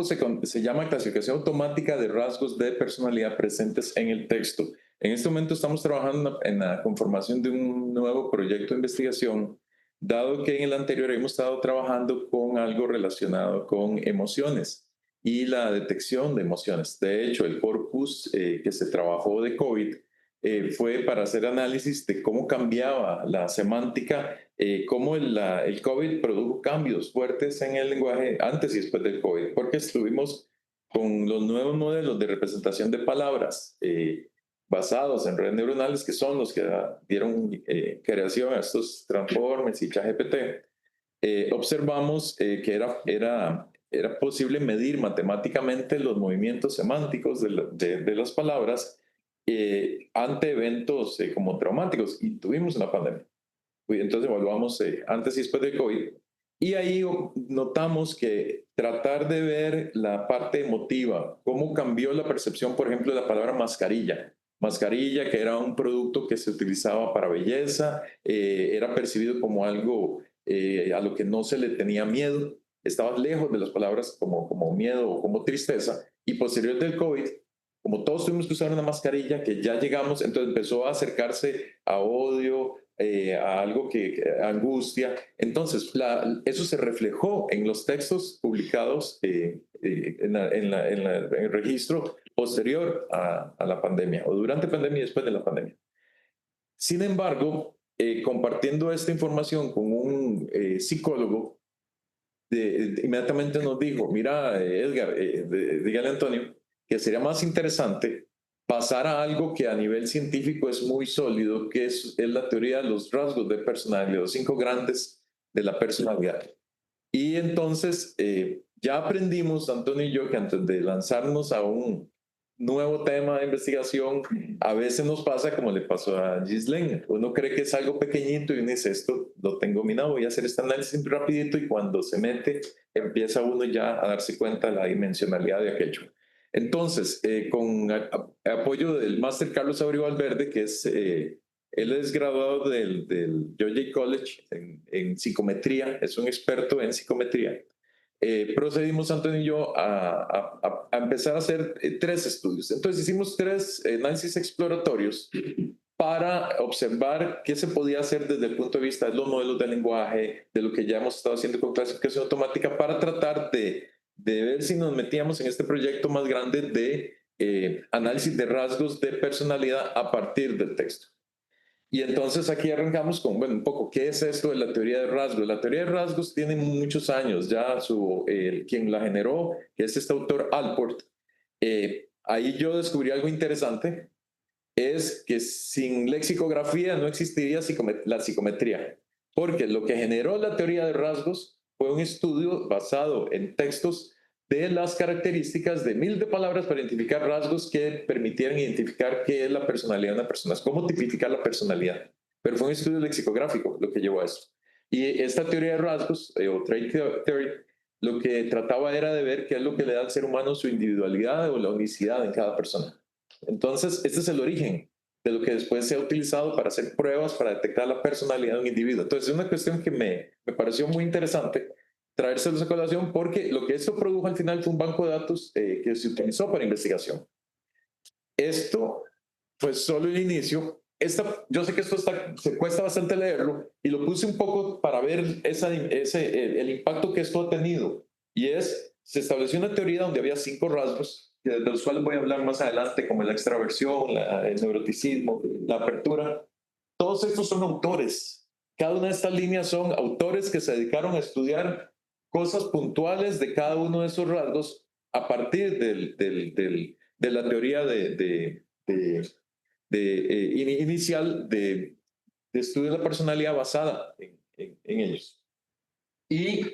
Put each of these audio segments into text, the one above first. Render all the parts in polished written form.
se llama clasificación automática de rasgos de personalidad presentes en el texto. En este momento estamos trabajando en la conformación de un nuevo proyecto de investigación, dado que en el anterior hemos estado trabajando con algo relacionado con emociones y la detección de emociones. De hecho, el corpus que se trabajó de COVID fue para hacer análisis de cómo cambiaba la semántica, cómo el COVID produjo cambios fuertes en el lenguaje antes y después del COVID, porque estuvimos con los nuevos modelos de representación de palabras basados en redes neuronales, que son los que dieron creación a estos transformers y ChatGPT. Observamos que era posible medir matemáticamente los movimientos semánticos de las palabras ante eventos como traumáticos, y tuvimos una pandemia. Entonces evaluamos antes y después del COVID, y ahí notamos que tratar de ver la parte emotiva, cómo cambió la percepción, por ejemplo, de la palabra mascarilla. Mascarilla, que era un producto que se utilizaba para belleza, era percibido como algo a lo que no se le tenía miedo, estaba lejos de las palabras como miedo o como tristeza, y posterior del COVID, como todos tuvimos que usar una mascarilla, que ya llegamos, entonces empezó a acercarse a odio, a algo angustia. Entonces, eso se reflejó en los textos publicados en el registro posterior a la pandemia, o durante pandemia y después de la pandemia. Sin embargo, compartiendo esta información con un psicólogo, inmediatamente nos dijo: mira, Edgar, dígale a Antonio que sería más interesante pasar a algo que a nivel científico es muy sólido, que es la teoría de los rasgos de personalidad, los 5 grandes de la personalidad. Y entonces ya aprendimos, Antonio y yo, que antes de lanzarnos a un nuevo tema de investigación, a veces nos pasa como le pasó a Ghislaine. Uno cree que es algo pequeñito y uno dice: esto lo tengo dominado, voy a hacer este análisis rapidito, y cuando se mete empieza uno ya a darse cuenta de la dimensionalidad de aquello. Entonces, con apoyo del máster Carlos Abreu Valverde, que es él es graduado del Georgia College en psicometría, es un experto en psicometría. Procedimos, Antonio y yo, a empezar a hacer 3 estudios. Entonces hicimos 3 análisis exploratorios para observar qué se podía hacer desde el punto de vista de los modelos de lenguaje, de lo que ya hemos estado haciendo con clasificación automática, para tratar de ver si nos metíamos en este proyecto más grande de análisis de rasgos de personalidad a partir del texto. Y entonces aquí arrancamos con, bueno, un poco, ¿qué es esto de la teoría de rasgos? La teoría de rasgos tiene muchos años ya, quien la generó, que es este autor Allport. Ahí yo descubrí algo interesante, es que sin lexicografía no existiría la psicometría, porque lo que generó la teoría de rasgos fue un estudio basado en textos de las características de 1000 de palabras para identificar rasgos que permitieran identificar qué es la personalidad de una persona, es cómo tipificar la personalidad. Pero fue un estudio lexicográfico lo que llevó a esto. Y esta teoría de rasgos, o trait theory, lo que trataba era de ver qué es lo que le da al ser humano su individualidad o la unicidad en cada persona. Entonces, este es el origen de lo que después se ha utilizado para hacer pruebas para detectar la personalidad de un individuo. Entonces, es una cuestión que me pareció muy interesante traérselos a colación, porque lo que esto produjo al final fue un banco de datos que se utilizó para investigación. Esto fue solo el inicio. Yo sé que esto se cuesta bastante leerlo, y lo puse un poco para ver el impacto que esto ha tenido. Y se estableció una teoría donde había 5 rasgos, de los cuales voy a hablar más adelante, como la extraversión, el neuroticismo, la apertura. Todos estos son autores. Cada una de estas líneas son autores que se dedicaron a estudiar cosas puntuales de cada uno de esos rasgos a partir de la teoría inicial de estudio de la personalidad basada en ellos. Y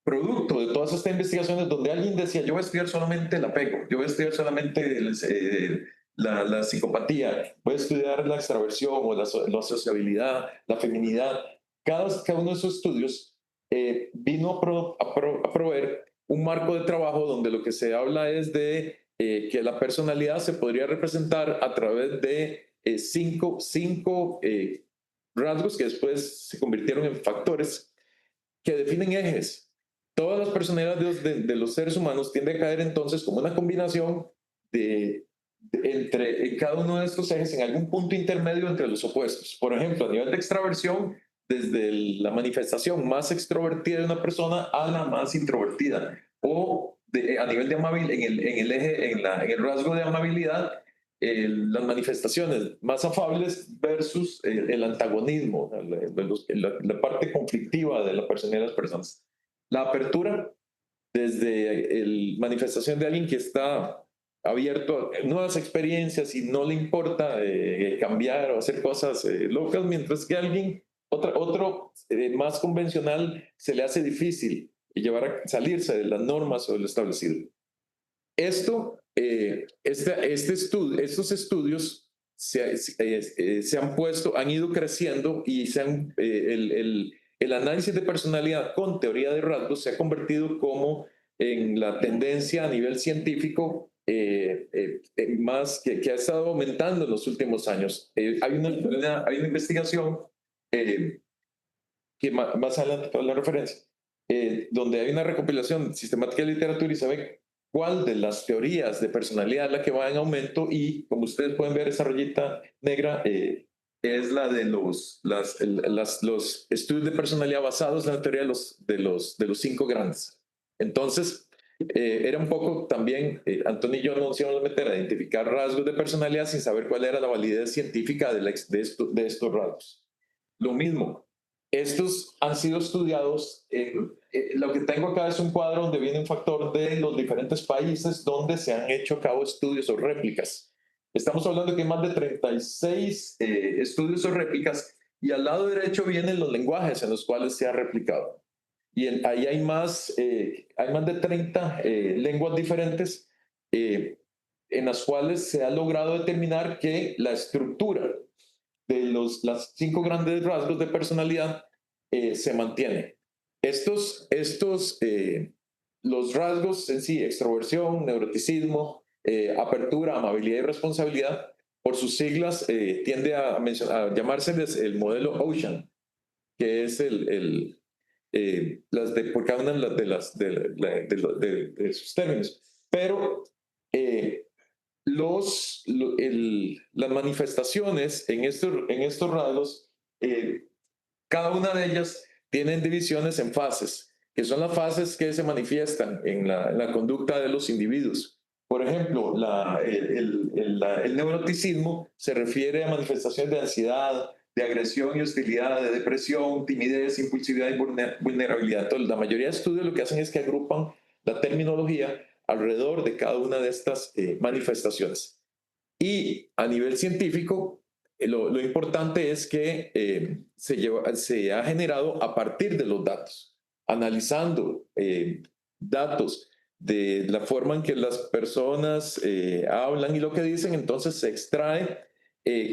producto de todas estas investigaciones, donde alguien decía: yo voy a estudiar solamente el apego, yo voy a estudiar solamente la psicopatía, voy a estudiar la extraversión o la sociabilidad, la feminidad. Cada uno de esos estudios vino a proveer un marco de trabajo donde lo que se habla es de que la personalidad se podría representar a través de 5 rasgos que después se convirtieron en factores que definen ejes. todas las personalidades de los seres humanos tienden a caer entonces como una combinación entre en cada uno de estos ejes en algún punto intermedio entre los opuestos. Por ejemplo, a nivel de extraversión, desde la manifestación más extrovertida de una persona a la más introvertida, o a nivel de amabilidad, en el eje, en el rasgo de amabilidad, las manifestaciones más afables versus el antagonismo, la parte conflictiva de la personalidad de las personas. La apertura, desde la manifestación de alguien que está abierto a nuevas experiencias y no le importa cambiar o hacer cosas locas, mientras que alguien, otro más convencional, se le hace difícil llevar a salirse de las normas o de lo establecido. Estos estudios se han puesto, han ido creciendo y el análisis de personalidad con teoría de rasgos se ha convertido como en la tendencia a nivel científico más que ha estado aumentando en los últimos años. Hay una investigación que más adelante para la referencia, donde hay una recopilación sistemática de literatura y se ve cuál de las teorías de personalidad es la que va en aumento y como ustedes pueden ver esa rayita negra es la de los estudios de personalidad basados en la teoría de los 5 grandes. Entonces, era un poco también, Antonio y yo nos íbamos a meter a identificar rasgos de personalidad sin saber cuál era la validez científica de estos rasgos. Lo mismo, estos han sido estudiados. Lo que tengo acá es un cuadro donde viene un factor de los diferentes países donde se han hecho a cabo estudios o réplicas. Estamos hablando que hay más de 36 estudios o réplicas y al lado derecho vienen los lenguajes en los cuales se ha replicado. Y ahí hay más de 30 lenguas diferentes en las cuales se ha logrado determinar que la estructura de los 5 grandes rasgos de personalidad se mantiene. Los rasgos en sí, extroversión, neuroticismo, apertura, amabilidad y responsabilidad, por sus siglas tiende a llamárseles el modelo Ocean, que es por cada una de sus términos. Pero las manifestaciones en estos rasgos, cada una de ellas tienen divisiones en fases, que son las fases que se manifiestan en la conducta de los individuos. Por ejemplo, el neuroticismo se refiere a manifestaciones de ansiedad, de agresión y hostilidad, de depresión, timidez, impulsividad y vulnerabilidad. Entonces, la mayoría de estudios lo que hacen es que agrupan la terminología alrededor de cada una de estas manifestaciones. Y a nivel científico, lo importante es que se ha generado a partir de los datos, analizando datos de la forma en que las personas hablan y lo que dicen, entonces se extrae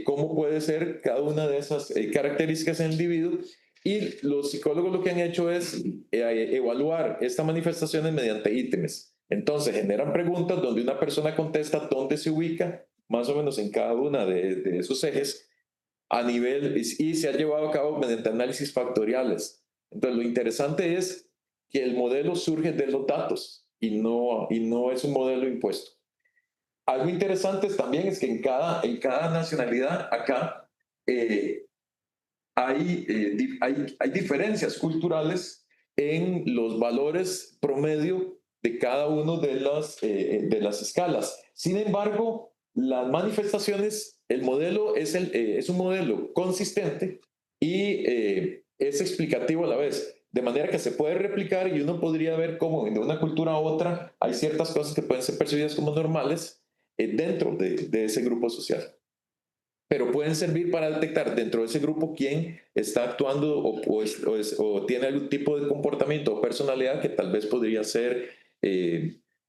cómo puede ser cada una de esas características en el individuo. Y los psicólogos lo que han hecho es evaluar estas manifestaciones mediante ítems. Entonces generan preguntas donde una persona contesta dónde se ubica, más o menos en cada una de esos ejes, a nivel, y se ha llevado a cabo mediante análisis factoriales. Entonces lo interesante es que el modelo surge de los datos y no es un modelo impuesto. Algo interesante también es que en cada nacionalidad acá hay diferencias culturales en los valores promedio de cada uno de las escalas. Sin embargo, las manifestaciones, el modelo es un modelo consistente y es explicativo a la vez. De manera que se puede replicar y uno podría ver cómo de una cultura a otra hay ciertas cosas que pueden ser percibidas como normales dentro de ese grupo social, pero pueden servir para detectar dentro de ese grupo quién está actuando o tiene algún tipo de comportamiento o personalidad que tal vez podría ser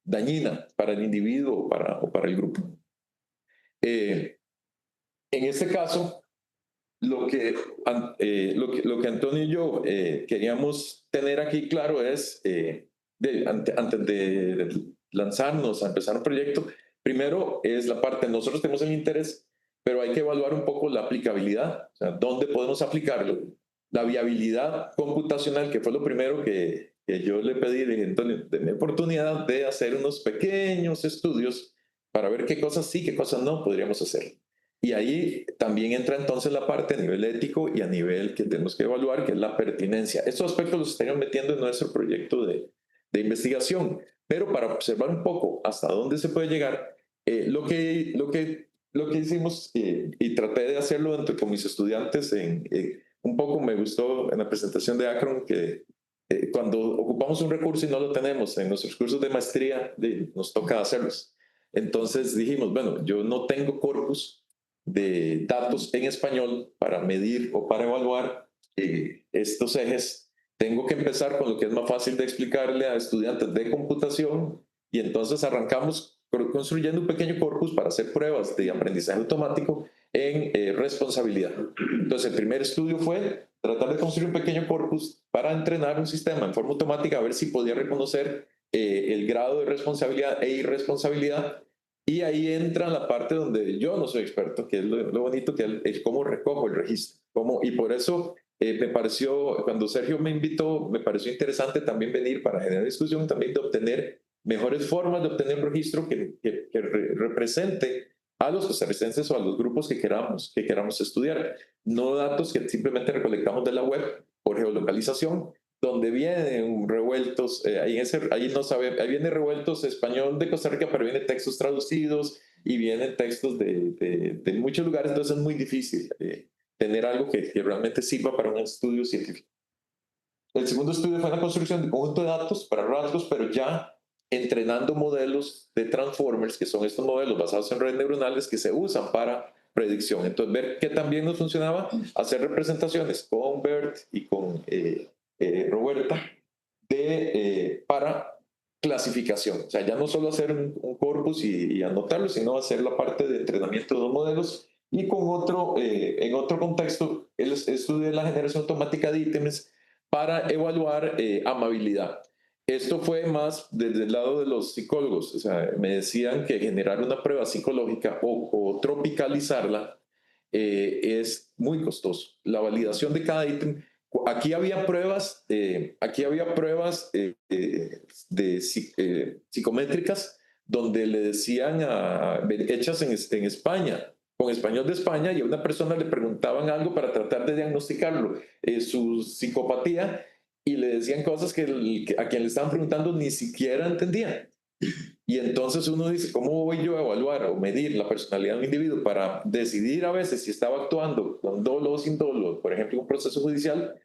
dañina para el individuo o para el grupo. En este caso, lo que Antonio y yo queríamos tener aquí claro es, antes de lanzarnos a empezar un proyecto, primero es la parte, nosotros tenemos el interés, pero hay que evaluar un poco la aplicabilidad, o sea, dónde podemos aplicarlo, la viabilidad computacional, que fue lo primero que que yo le pedí, le dije, Antonio, denme oportunidad de hacer unos pequeños estudios para ver qué cosas sí, qué cosas no podríamos hacer. Y ahí también entra entonces la parte a nivel ético y a nivel que tenemos que evaluar, que es la pertinencia. Estos aspectos los estaríamos metiendo en nuestro proyecto de investigación, pero para observar un poco hasta dónde se puede llegar, lo que hicimos, y traté de hacerlo con mis estudiantes, un poco me gustó en la presentación de Akron que cuando ocupamos un recurso y no lo tenemos en nuestros cursos de maestría, nos toca hacerlos. Entonces dijimos, bueno, yo no tengo corpus de datos en español para medir o para evaluar estos ejes. Tengo que empezar con lo que es más fácil de explicarle a estudiantes de computación y entonces arrancamos construyendo un pequeño corpus para hacer pruebas de aprendizaje automático en responsabilidad. Entonces el primer estudio fue tratar de construir un pequeño corpus para entrenar un sistema en forma automática a ver si podía reconocer el grado de responsabilidad e irresponsabilidad. Y ahí entra la parte donde yo no soy experto, que es lo bonito, que es cómo recojo el registro. Y por eso me pareció, cuando Sergio me invitó, me pareció interesante también venir para generar discusión, también de obtener mejores formas de obtener un registro que represente a los costarricenses o a los grupos que queramos estudiar. No datos que simplemente recolectamos de la web por geolocalización, donde vienen revueltos, ahí no sabe, ahí viene revueltos español de Costa Rica, pero vienen textos traducidos y vienen textos de muchos lugares, entonces es muy difícil tener algo que realmente sirva para un estudio científico. El segundo estudio fue la construcción de un conjunto de datos para rasgos, pero ya entrenando modelos de transformers, que son estos modelos basados en redes neuronales que se usan para predicción. Entonces, ver qué también nos funcionaba, hacer representaciones con BERT y con Roberta para clasificación. O sea, ya no solo hacer un corpus y anotarlo, sino hacer la parte de entrenamiento de los modelos. Y en otro contexto, el estudio de la generación automática de ítems para evaluar amabilidad. Esto fue más desde el lado de los psicólogos, o sea, me decían que generar una prueba psicológica o tropicalizarla es muy costoso. La validación de cada ítem, aquí había pruebas psicométricas donde le decían hechas en España, con español de España, y a una persona le preguntaban algo para tratar de diagnosticarlo, su psicopatía, y le decían cosas que a quien le estaban preguntando ni siquiera entendía. Y entonces uno dice, ¿cómo voy yo a evaluar o medir la personalidad de un individuo para decidir a veces si estaba actuando con dolo o sin dolo, por ejemplo, en un proceso judicial?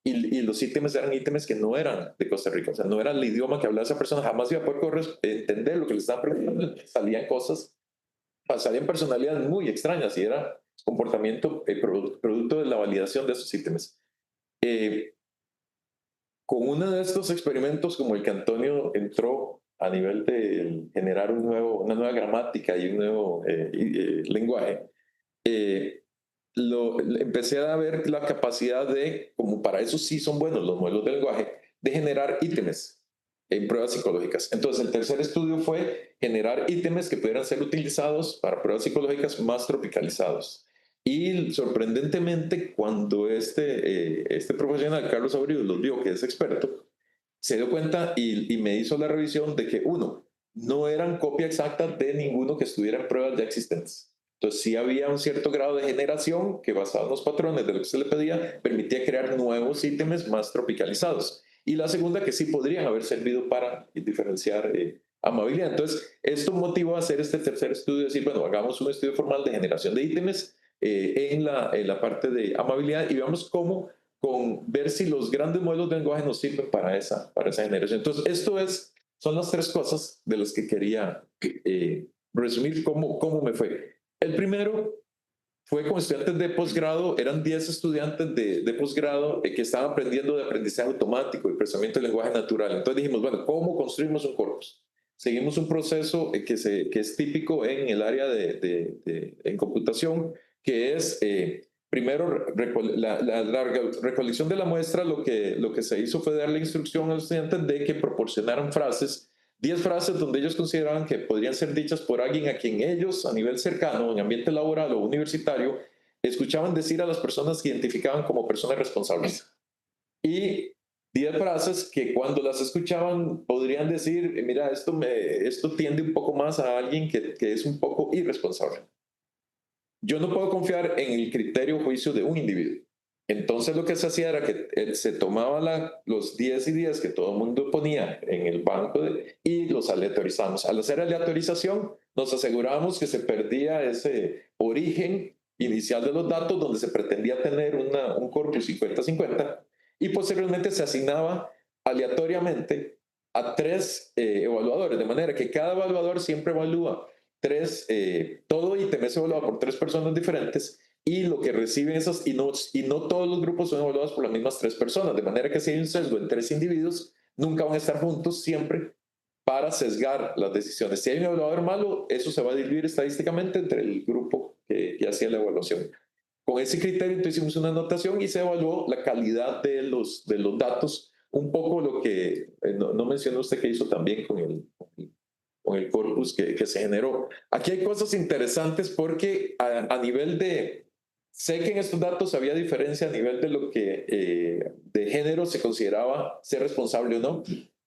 Y los ítems eran ítems que no eran de Costa Rica, o sea, no era el idioma que hablaba esa persona, jamás iba a poder entender lo que le estaban preguntando. Salían cosas, salían personalidades muy extrañas y era comportamiento producto de la validación de esos ítems. Con uno de estos experimentos, como el que Antonio entró a nivel de generar una nueva gramática y un nuevo lenguaje, empecé a ver la capacidad de, como para eso sí son buenos los modelos de lenguaje, de generar ítems en pruebas psicológicas. Entonces, el tercer estudio fue generar ítems que pudieran ser utilizados para pruebas psicológicas más tropicalizados. Y sorprendentemente, cuando este profesional, Carlos Abreu, los vio, que es experto, se dio cuenta y me hizo la revisión de que, uno, no eran copia exacta de ninguno que estuviera en pruebas ya existentes. Entonces sí había un cierto grado de generación que, basado en los patrones de lo que se le pedía, permitía crear nuevos ítems más tropicalizados. Y la segunda, que sí podrían haber servido para diferenciar amabilidad. Entonces, esto motivó a hacer este tercer estudio, decir, bueno, hagamos un estudio formal de generación de ítems en la parte de amabilidad y veamos cómo con ver si los grandes modelos de lenguaje nos sirven para esa generación. Entonces, son las tres cosas de las que quería resumir cómo me fue. El primero fue con estudiantes de posgrado, eran 10 estudiantes de posgrado que estaban aprendiendo de aprendizaje automático y procesamiento del lenguaje natural. Entonces dijimos, bueno, ¿cómo construimos un corpus? Seguimos un proceso que es típico en el área en computación, que es primero la recolección de la muestra. Lo que se hizo fue darle instrucción a los estudiantes de que proporcionaran frases, 10 frases donde ellos consideraban que podrían ser dichas por alguien a quien ellos, a nivel cercano, en ambiente laboral o universitario, escuchaban decir a las personas que identificaban como personas responsables. Y 10 frases que cuando las escuchaban podrían decir, mira, esto tiende un poco más a alguien que es un poco irresponsable. Yo no puedo confiar en el criterio o juicio de un individuo. Entonces lo que se hacía era que se tomaba los 10 y 10 que todo el mundo ponía en el banco y los aleatorizamos. Al hacer aleatorización, nos asegurábamos que se perdía ese origen inicial de los datos donde se pretendía tener un corpus 50-50 y posteriormente se asignaba aleatoriamente a tres evaluadores, de manera que cada evaluador siempre evalúa todo ítem es evaluado por tres personas diferentes y lo que reciben esas, y no todos los grupos son evaluados por las mismas tres personas, de manera que si hay un sesgo en tres individuos, nunca van a estar juntos siempre para sesgar las decisiones. Si hay un evaluador malo, eso se va a diluir estadísticamente entre el grupo que hacía la evaluación. Con ese criterio entonces hicimos una anotación y se evaluó la calidad de los datos, un poco lo que no mencionó usted que hizo también con el corpus que se generó. Aquí hay cosas interesantes porque a nivel sé que en estos datos había diferencia a nivel de lo que de género se consideraba ser responsable o no.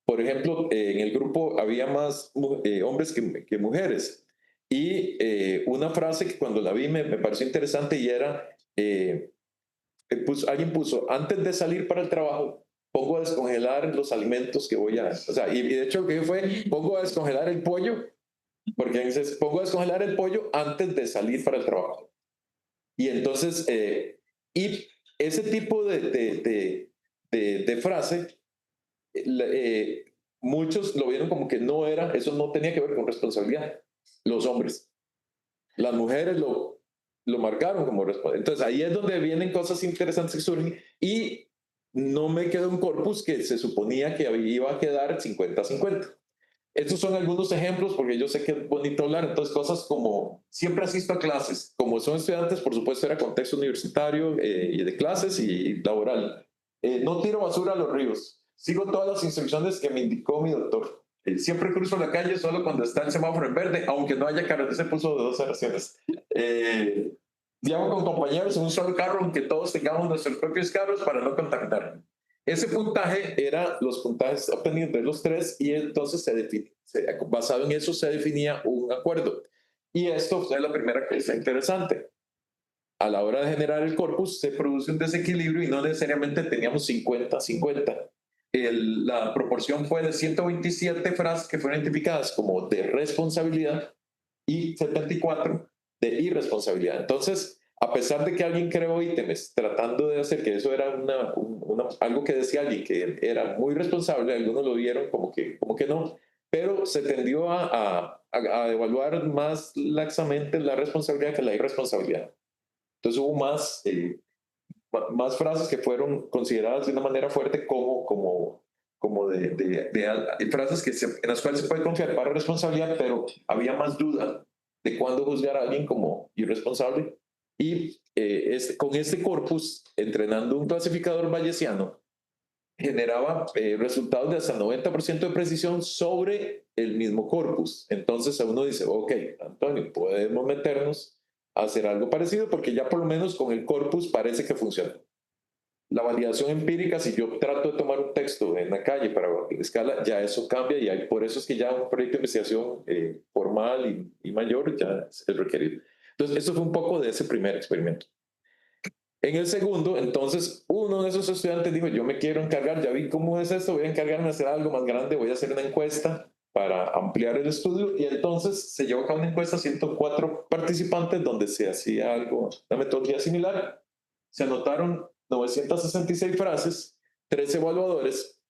Por ejemplo, en el grupo había más hombres que mujeres. Y una frase que cuando la vi me pareció interesante y era, alguien puso, antes de salir para el trabajo, pongo a descongelar los alimentos que voy a, o sea, y de hecho lo que fue, pongo a descongelar el pollo, porque dices, pongo a descongelar el pollo antes de salir para el trabajo. Y entonces, y ese tipo de frase, muchos lo vieron como que eso no tenía que ver con responsabilidad, los hombres. Las mujeres lo marcaron como responsable. Entonces ahí es donde vienen cosas interesantes que surgen y no me quedó un corpus que se suponía que iba a quedar 50-50. Estos son algunos ejemplos porque yo sé que es bonito hablar, entonces cosas como siempre asisto a clases, como son estudiantes, por supuesto era contexto universitario y de clases y laboral. No tiro basura a los ríos, sigo todas las instrucciones que me indicó mi doctor. Siempre cruzo la calle solo cuando está el semáforo en verde, aunque no haya carro, se puso de 2 oraciones. Viajo con compañeros en un solo carro, aunque todos tengamos nuestros propios carros para no contaminar. Ese puntaje era los puntajes obtenidos de los tres y entonces basado en eso se definía un acuerdo. Y esto fue la primera cosa interesante. A la hora de generar el corpus se produce un desequilibrio y no necesariamente teníamos 50-50. La proporción fue de 127 frases que fueron identificadas como de responsabilidad y 74 de irresponsabilidad. Entonces, a pesar de que alguien creó ítems tratando de hacer que eso era algo que decía alguien que era muy responsable, algunos lo vieron como que no, pero se tendió a evaluar más laxamente la responsabilidad que la irresponsabilidad. Entonces hubo más frases que fueron consideradas de una manera fuerte como de frases en las cuales se puede confiar para responsabilidad, pero había más duda de cuándo juzgar a alguien como irresponsable. Y con este corpus, entrenando un clasificador bayesiano, generaba resultados de hasta 90% de precisión sobre el mismo corpus. Entonces uno dice, ok, Antonio, podemos meternos a hacer algo parecido porque ya por lo menos con el corpus parece que funciona. La validación empírica, si yo trato de tomar un texto en la calle para escala, ya eso cambia y por eso es que ya un proyecto de investigación formal y mayor ya es requerido. Entonces, eso fue un poco de ese primer experimento. En el segundo, entonces, uno de esos estudiantes dijo, yo me quiero encargar, ya vi cómo es esto, voy a encargarme de hacer algo más grande, voy a hacer una encuesta para ampliar el estudio y entonces se llevó a cabo una encuesta a 104 participantes donde se hacía una metodología similar. Se anotaron 966 frases, 3 evaluadores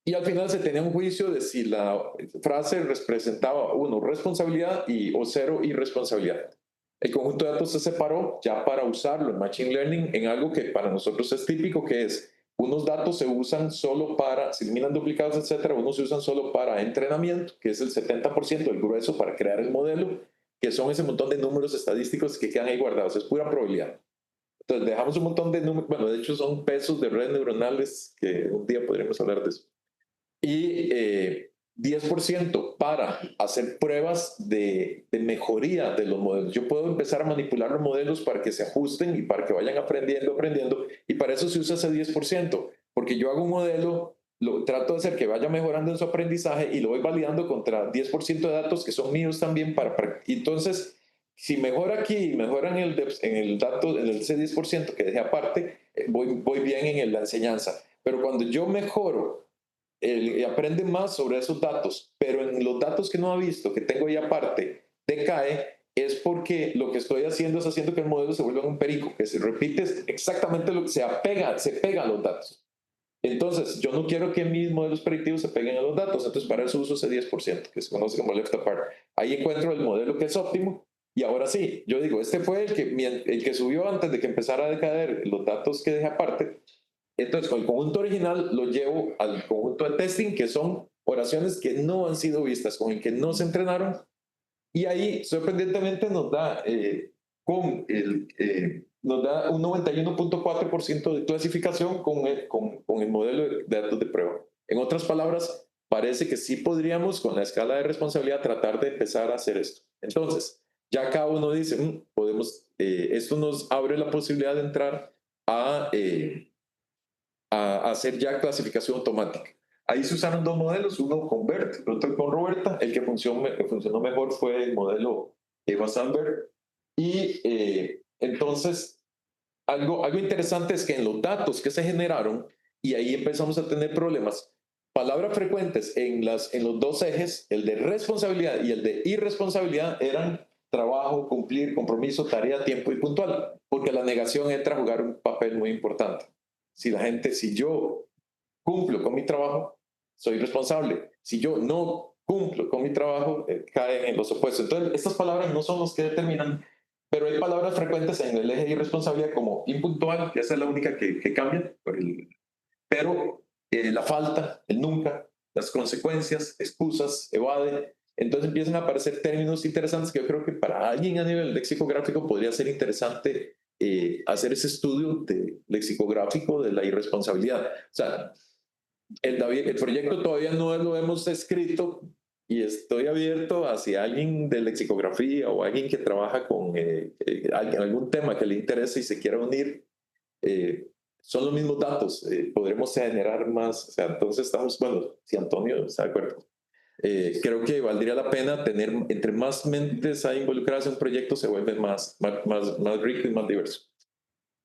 y al final se tenía un juicio de si la frase representaba, 1, responsabilidad o 0, irresponsabilidad. El conjunto de datos se separó ya para usarlo en Machine Learning en algo que para nosotros es típico, que es unos datos se usan solo se eliminan duplicados, etcétera, unos se usan solo para entrenamiento, que es el 70% del grueso para crear el modelo, que son ese montón de números estadísticos que quedan ahí guardados, es pura probabilidad. Entonces dejamos un montón de números, bueno, de hecho son pesos de redes neuronales, que un día podremos hablar de eso. Y 10% para hacer pruebas de mejoría de los modelos. Yo puedo empezar a manipular los modelos para que se ajusten y para que vayan aprendiendo, y para eso se usa ese 10%, porque yo hago un modelo, lo trato de hacer que vaya mejorando en su aprendizaje y lo voy validando contra 10% de datos que son míos también y entonces, si mejora aquí y mejora en el dato, en ese 10% que dejé aparte, voy bien en la enseñanza. Pero cuando yo mejoro y aprende más sobre esos datos, pero en los datos que no ha visto, que tengo ahí aparte, decae, es porque lo que estoy haciendo es haciendo que el modelo se vuelva un perico, que se repite exactamente lo que se pega a los datos. Entonces, yo no quiero que mis modelos predictivos se peguen a los datos, entonces para eso uso ese 10%, que se conoce como left apart. Ahí encuentro el modelo que es óptimo, y ahora sí, yo digo, este fue el que subió antes de que empezara a decaer los datos que dejé aparte. Entonces, con el conjunto original lo llevo al conjunto de testing, que son oraciones que no han sido vistas, con el que no se entrenaron, y ahí, sorprendentemente, nos da un 91.4% de clasificación con el modelo de datos de prueba. En otras palabras, parece que sí podríamos, con la escala de responsabilidad, tratar de empezar a hacer esto. Entonces, ya cada uno dice, esto nos abre la posibilidad de entrar a hacer ya clasificación automática. Ahí se usaron dos modelos, uno con BERT, el otro con Roberta. El que funcionó mejor fue el modelo Eva Sandberg. Y entonces, algo interesante es que en los datos que se generaron, y ahí empezamos a tener problemas, palabras frecuentes en los dos ejes, el de responsabilidad y el de irresponsabilidad, eran trabajo, cumplir, compromiso, tarea, tiempo y puntual, porque la negación entra a jugar un papel muy importante. Si yo cumplo con mi trabajo, soy responsable. Si yo no cumplo con mi trabajo, caen en los opuestos. Entonces, estas palabras no son las que determinan, pero hay palabras frecuentes en el eje de irresponsabilidad como impuntual, que esa es la única que cambia, pero la falta, el nunca, las consecuencias, excusas, evade. Entonces empiezan a aparecer términos interesantes que yo creo que para alguien a nivel lexicográfico podría ser interesante hacer ese estudio lexicográfico de la irresponsabilidad. O sea, el proyecto todavía no lo hemos escrito y estoy abierto hacia alguien de lexicografía o alguien que trabaja con algún tema que le interese y se quiera unir. eh, Son los mismos datos, podremos generar más, o sea, entonces estamos, bueno, si Antonio está de acuerdo, creo que valdría la pena tener, entre más mentes hay involucradas en un proyecto, se vuelve más rico y más diverso.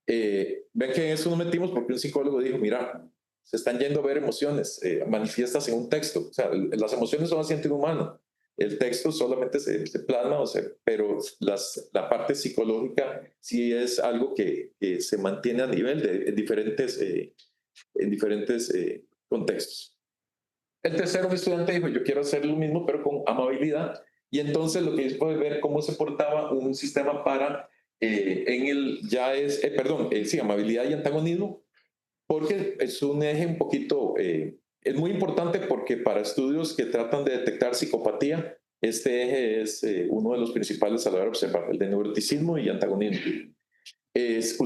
Ven que en eso nos metimos porque un psicólogo dijo, mira, se están yendo a ver emociones manifiestas en un texto. O sea, las emociones son asiento humano. El texto solamente se plasma, o sea, pero la parte psicológica sí es algo que se mantiene a nivel de en diferentes contextos. El tercero, mi estudiante dijo, yo quiero hacer lo mismo, pero con amabilidad. Y entonces lo que hizo fue ver cómo se portaba un sistema para, sí, amabilidad y antagonismo, porque es un eje un poquito, es muy importante porque para estudios que tratan de detectar psicopatía, este eje es uno de los principales a la hora de observar, el de neuroticismo y antagonismo. Se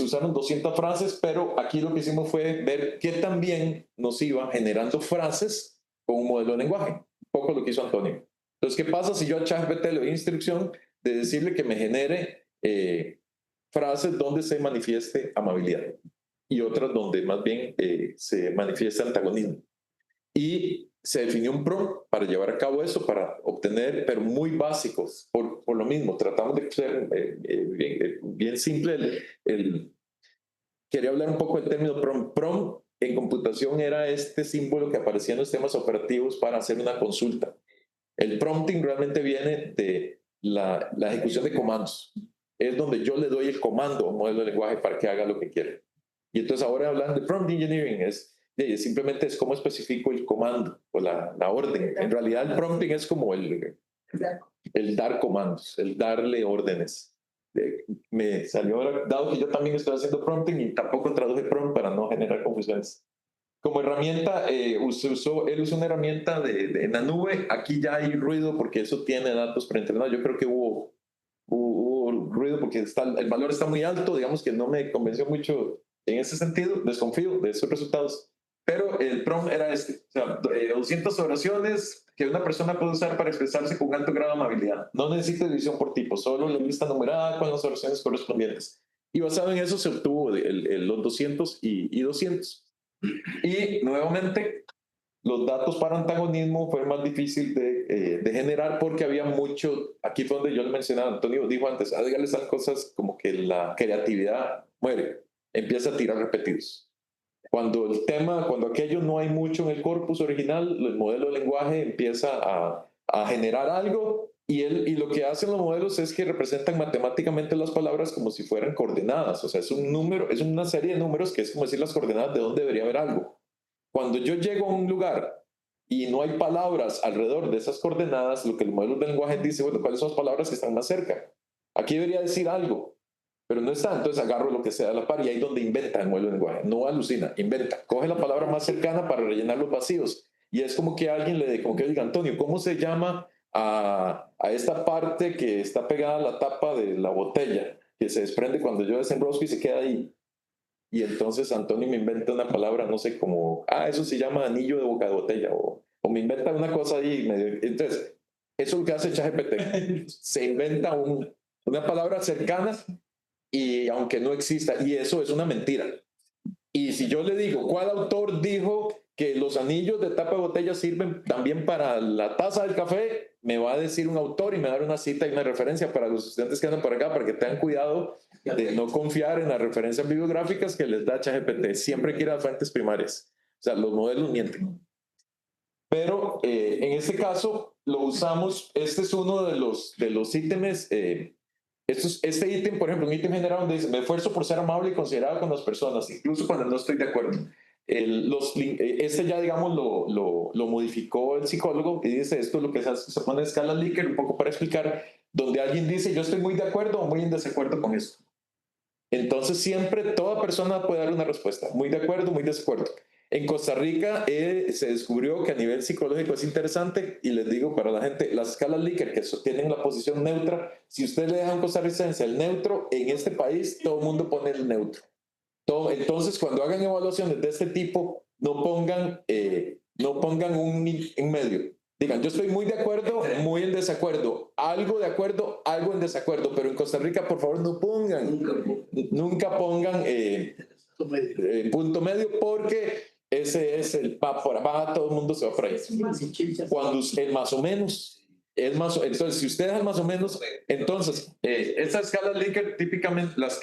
usaron 200 frases, pero aquí lo que hicimos fue ver qué también nos iba generando frases con un modelo de lenguaje, un poco lo que hizo Antonio. Entonces, ¿qué pasa si yo a ChatGPT le doy instrucción de decirle que me genere frases donde se manifieste amabilidad y otras donde más bien se manifieste antagonismo? Y se definió un prompt para llevar a cabo eso, para obtener, pero muy básicos, por lo mismo, tratamos de ser bien simple. Quería hablar un poco del término prompt. Prompt en computación era este símbolo que aparecía en los sistemas operativos para hacer una consulta. El prompting realmente viene de la ejecución de comandos. Es donde yo le doy el comando a un modelo de lenguaje para que haga lo que quiere. Y entonces ahora hablando de prompt engineering, simplemente es cómo especifico el comando o la orden. En realidad el prompting es como el dar comandos, el darle órdenes. Me salió ahora, dado que yo también estoy haciendo prompting y tampoco traduje prompt para no generar confusiones. Como herramienta, él usó una herramienta en la nube. Aquí ya hay ruido porque eso tiene datos preentrenados. Yo creo que hubo ruido porque el valor está muy alto. Digamos que no me convenció mucho en ese sentido. Desconfío de esos resultados. Pero el prompt era este. O sea, 200 oraciones que una persona puede usar para expresarse con alto grado de amabilidad. No necesita división por tipo, solo la lista numerada con las oraciones correspondientes. Y basado en eso se obtuvo los 200 y 200. Y nuevamente, los datos para antagonismo fue más difícil de generar porque había mucho, aquí fue donde yo le mencionaba, Antonio dijo antes, dígale esas cosas como que la creatividad muere, empieza a tirar repetidos. Cuando el tema, cuando aquello no hay mucho en el corpus original, el modelo de lenguaje empieza a generar algo y lo que hacen los modelos es que representan matemáticamente las palabras como si fueran coordenadas. O sea, es un número, es una serie de números que es como decir las coordenadas de dónde debería haber algo. Cuando yo llego a un lugar y no hay palabras alrededor de esas coordenadas, lo que el modelo de lenguaje dice, bueno, ¿cuáles son las palabras que están más cerca? Aquí debería decir algo, pero no está, entonces agarro lo que sea a la par y ahí es donde inventa el modelo de lenguaje, no alucina, inventa, coge la palabra más cercana para rellenar los vacíos. Y es como que alguien le como que diga, Antonio, ¿cómo se llama a esta parte que está pegada a la tapa de la botella, que se desprende cuando yo desenrosco y se queda ahí? Y entonces Antonio me inventa una palabra, no sé, como, eso se llama anillo de boca de botella, o me inventa una cosa ahí. Entonces, eso es lo que hace ChatGPT. Se inventa una palabra cercana y aunque no exista, y eso es una mentira. Y si yo le digo, ¿cuál autor dijo que los anillos de tapa de botella sirven también para la taza del café? Me va a decir un autor y me va a dar una cita y una referencia para los estudiantes que andan por acá, para que tengan cuidado de no confiar en las referencias bibliográficas que les da ChatGPT. Siempre quiere las fuentes primarias. O sea, los modelos mienten. Pero en este caso lo usamos, este es uno de los ítems. Este ítem, por ejemplo, un ítem general donde dice, me esfuerzo por ser amable y considerado con las personas, incluso cuando no estoy de acuerdo. Este ya, digamos, lo modificó el psicólogo y dice, esto es lo que se pone en escala Likert, un poco para explicar, donde alguien dice, yo estoy muy de acuerdo o muy en desacuerdo con esto. Entonces siempre toda persona puede dar una respuesta, muy de acuerdo, muy de desacuerdo. En Costa Rica se descubrió que a nivel psicológico es interesante y les digo para la gente, las escalas Likert que tienen la posición neutra, si usted le deja a un costarricense el neutro, en este país todo el mundo pone el neutro. Entonces cuando hagan evaluaciones de este tipo, no pongan un medio. Digan, yo estoy muy de acuerdo, muy en desacuerdo, algo de acuerdo, algo en desacuerdo, pero en Costa Rica, por favor, no pongan, nunca pongan punto medio porque ese es el va por abajo, todo el mundo se va por ahí. Cuando usted más o menos, entonces si usted es más o menos, entonces estas escalas Likert típicamente en las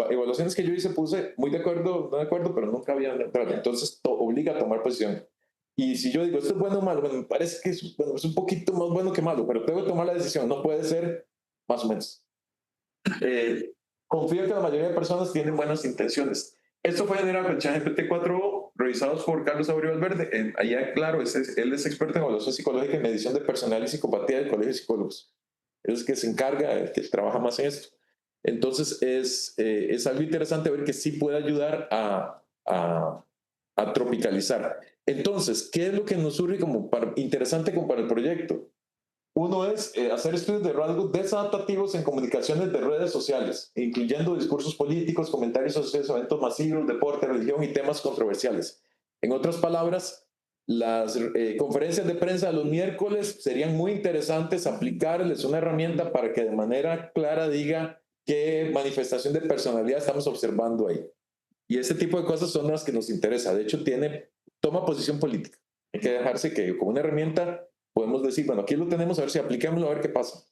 evaluaciones que yo hice puse muy de acuerdo, no de acuerdo, pero nunca había entrado, entonces obliga a tomar posición. Y si yo digo, esto es bueno o malo, bueno, me parece que es un poquito más bueno que malo, pero tengo que tomar la decisión, no puede ser más o menos. Confío que la mayoría de personas tienen buenas intenciones. Esto fue generado con ChatGPT 4 revisados por Carlos Abreu Valverde. Allá, claro, él es experto en evaluación psicológica y medición de personal y psicopatía del Colegio de Psicólogos. Él es que se encarga, el que trabaja más en esto. Entonces, es algo interesante ver que sí puede ayudar a tropicalizar. Entonces, ¿qué es lo que nos surge como interesante como para el proyecto? Uno es hacer estudios de rasgos desadaptativos en comunicaciones de redes sociales, incluyendo discursos políticos, comentarios sociales, eventos masivos, deporte, religión y temas controversiales. En otras palabras, las conferencias de prensa de los miércoles serían muy interesantes aplicarles una herramienta para que de manera clara diga qué manifestación de personalidad estamos observando ahí. Y ese tipo de cosas son las que nos interesa. De hecho, toma posición política. Hay que dejarse que como una herramienta podemos decir, bueno, aquí lo tenemos, a ver si aplicámoslo, a ver qué pasa.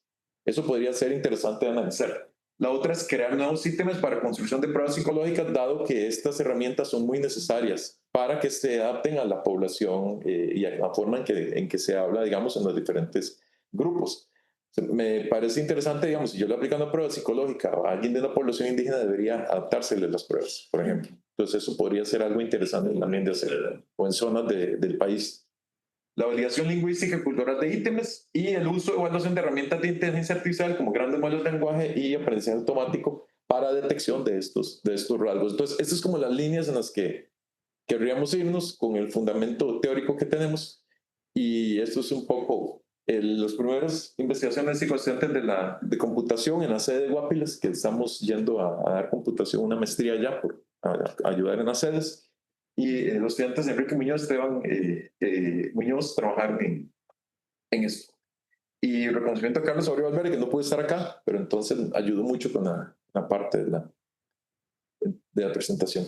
Eso podría ser interesante de analizar. La otra es crear nuevos sistemas para construcción de pruebas psicológicas, dado que estas herramientas son muy necesarias para que se adapten a la población y a la forma en que se habla, digamos, en los diferentes grupos. Me parece interesante, digamos, si yo le aplico una prueba psicológica a alguien de una población indígena, debería adaptársele las pruebas, por ejemplo. Entonces, eso podría ser algo interesante también de hacer, o en zonas del país. La validación lingüística y cultural de ítems y el uso de evaluación de herramientas de inteligencia artificial como grandes modelos de lenguaje y aprendizaje automático para detección de estos rasgos. Entonces, estas es como las líneas en las que querríamos irnos con el fundamento teórico que tenemos y esto es un poco las primeras investigaciones y estudiantes de computación en la sede de Guapiles, que estamos yendo a dar computación, una maestría allá por ayudar en las sedes. Y los estudiantes Enrique Muñoz, Esteban Muñoz trabajaron en esto. Y reconocimiento a Carlos Abreu Valverde, que no pudo estar acá, pero entonces ayudó mucho con la parte de la presentación.